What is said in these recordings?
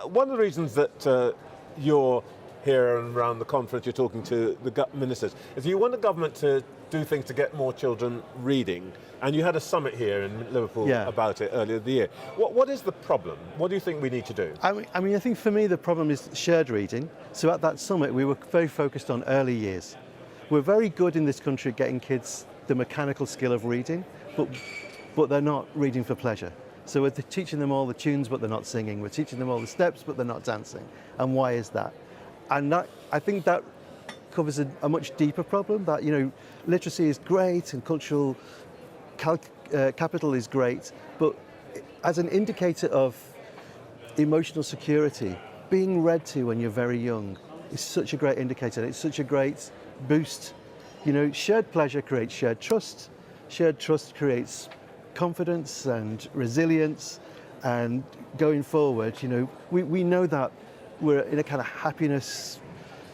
one of the reasons that you're here and around the conference, you're talking to the ministers, is you want the government to do things to get more children reading, and you had a summit here in Liverpool about it earlier this year. What is the problem? What do you think we need to do? I think for me the problem is shared reading. So at that summit we were very focused on early years. We're very good in this country at getting kids the mechanical skill of reading, but they're not reading for pleasure. So we're teaching them all the tunes but they're not singing. We're teaching them all the steps but they're not dancing. And why is that? And I think that covers a much deeper problem, that, literacy is great and cultural capital is great, but as an indicator of emotional security, being read to when you're very young is such a great indicator. It's such a great boost. Shared pleasure creates shared trust. Shared trust creates confidence and resilience, and going forward, we know that we're in a kind of happiness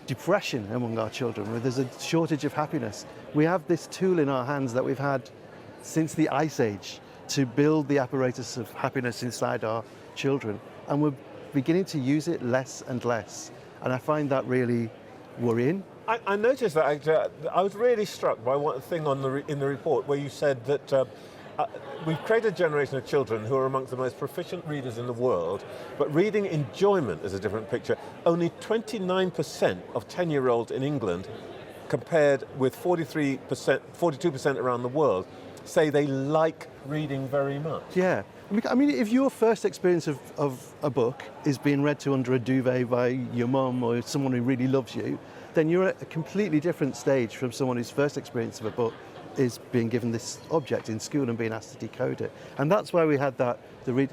depression among our children, where there's a shortage of happiness. We have this tool in our hands that we've had since the Ice Age to build the apparatus of happiness inside our children, and we're beginning to use it less and less, and I find that really worrying. I noticed that. I was really struck by one thing in the report where you said that we've created a generation of children who are amongst the most proficient readers in the world, but reading enjoyment is a different picture. Only 29% of 10-year-olds in England, compared with 42% around the world, say they like reading very much. Yeah. I mean, if your first experience of a book is being read to under a duvet by your mum or someone who really loves you, then you're at a completely different stage from someone whose first experience of a book is being given this object in school and being asked to decode it. And that's why we had that.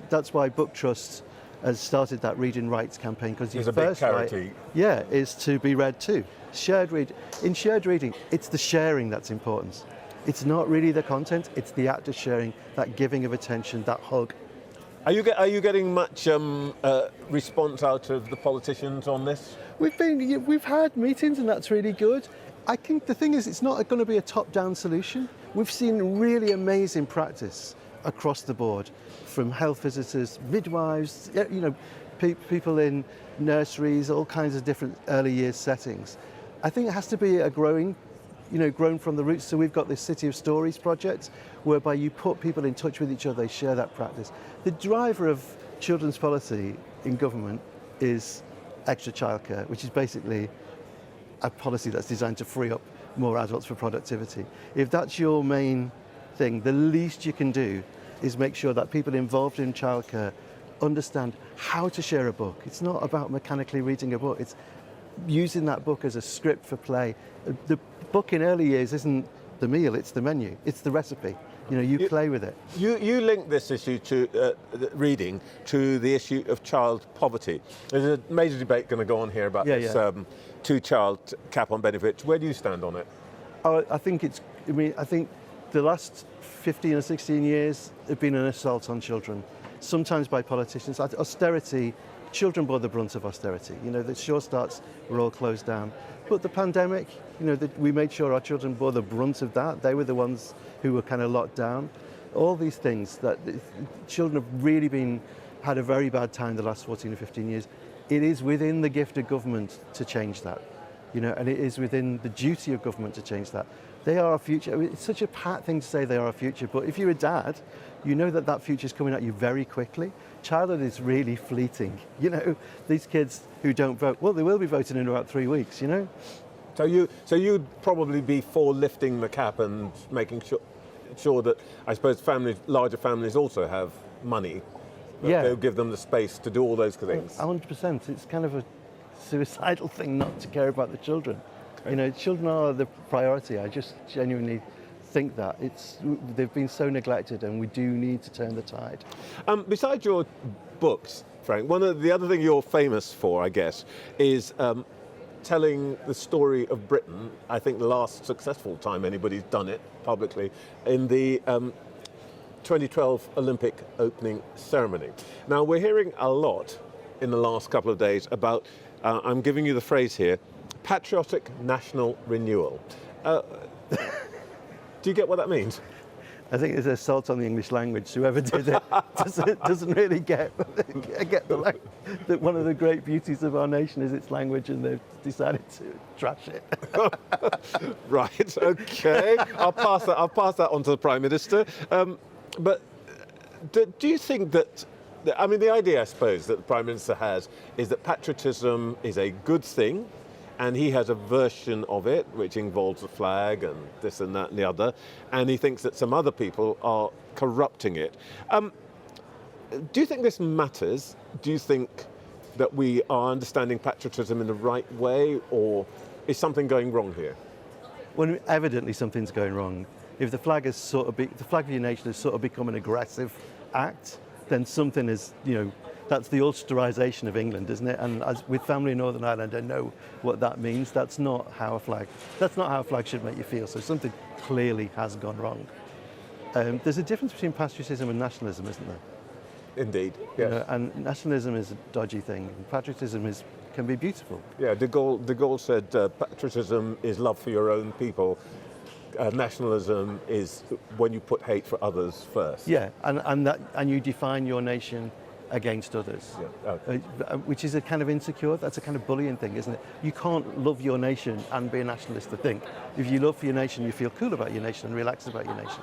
That's why Book Trust has started that reading rights campaign, because your first right, is to be read too. In shared reading, it's the sharing that's important. It's not really the content; it's the act of sharing, that giving of attention, that hug. Are you getting much response out of the politicians on this? We've had meetings, and that's really good. I think the thing is, it's not going to be a top-down solution. We've seen really amazing practice across the board, from health visitors, midwives, people in nurseries, all kinds of different early years settings. I think it has to be grown from the roots. So we've got this City of Stories project, whereby you put people in touch with each other, they share that practice. The driver of children's policy in government is extra childcare, which is basically a policy that's designed to free up more adults for productivity. If that's your main thing, the least you can do is make sure that people involved in childcare understand how to share a book. It's not about mechanically reading a book, it's using that book as a script for play. The book in early years isn't the meal, it's the menu, it's the recipe. You play with it. You link this issue to reading to the issue of child poverty. There's a major debate going to go on here about this two-child cap on benefits. Where do you stand on it? I think the last 15 or 16 years have been an assault on children, sometimes by politicians. Austerity, children bore the brunt of austerity. The sure starts were all closed down. But the pandemic, we made sure our children bore the brunt of that. They were the ones who were kind of locked down. All these things that children have really had a very bad time the last 14 or 15 years. It is within the gift of government to change that, and it is within the duty of government to change that. They are our future. It's such a pat thing to say they are our future, but if you're a dad, you know that future is coming at you very quickly. Childhood is really fleeting. These kids who don't vote, well, they will be voting in about 3 weeks, So you'd probably be for lifting the cap and making sure that, I suppose, larger families also have money. They'll give them the space to do all those things. 100%. It's kind of a suicidal thing not to care about the children. Okay. Children are the priority. I just genuinely think that they've been so neglected, and we do need to turn the tide. Besides your books, Frank, one of the other thing you're famous for, I guess, is telling the story of Britain. I think the last successful time anybody's done it publicly in the 2012 Olympic opening ceremony. Now, we're hearing a lot in the last couple of days about, I'm giving you the phrase here, patriotic national renewal. Do you get what that means? I think it's an assault on the English language. Whoever did it doesn't really get that one of the great beauties of our nation is its language, and they've decided to trash it. Right. Okay. I'll pass that on to the Prime Minister. But do you think that? I mean, the idea, I suppose, that the Prime Minister has is that patriotism is a good thing, and he has a version of it which involves the flag and this and that and the other, and he thinks that some other people are corrupting it. Do you think this matters? Do you think that we are understanding patriotism in the right way, or is something going wrong here? Well, evidently something's going wrong. If the flag is the flag of your nation has sort of become an aggressive act, then something is, that's the Ulsterisation of England, isn't it? And as with family in Northern Ireland, I know what that means. That's not how a flag should make you feel. So something clearly has gone wrong. There's a difference between patriotism and nationalism, isn't there? Indeed, yes. And nationalism is a dodgy thing. And patriotism can be beautiful. Yeah, de Gaulle said patriotism is love for your own people. Nationalism is when you put hate for others first. Yeah, and you define your nation against others, which is a kind of insecure. That's a kind of bullying thing, isn't it? You can't love your nation and be a nationalist. I think if you love your nation, you feel cool about your nation and relaxed about your nation.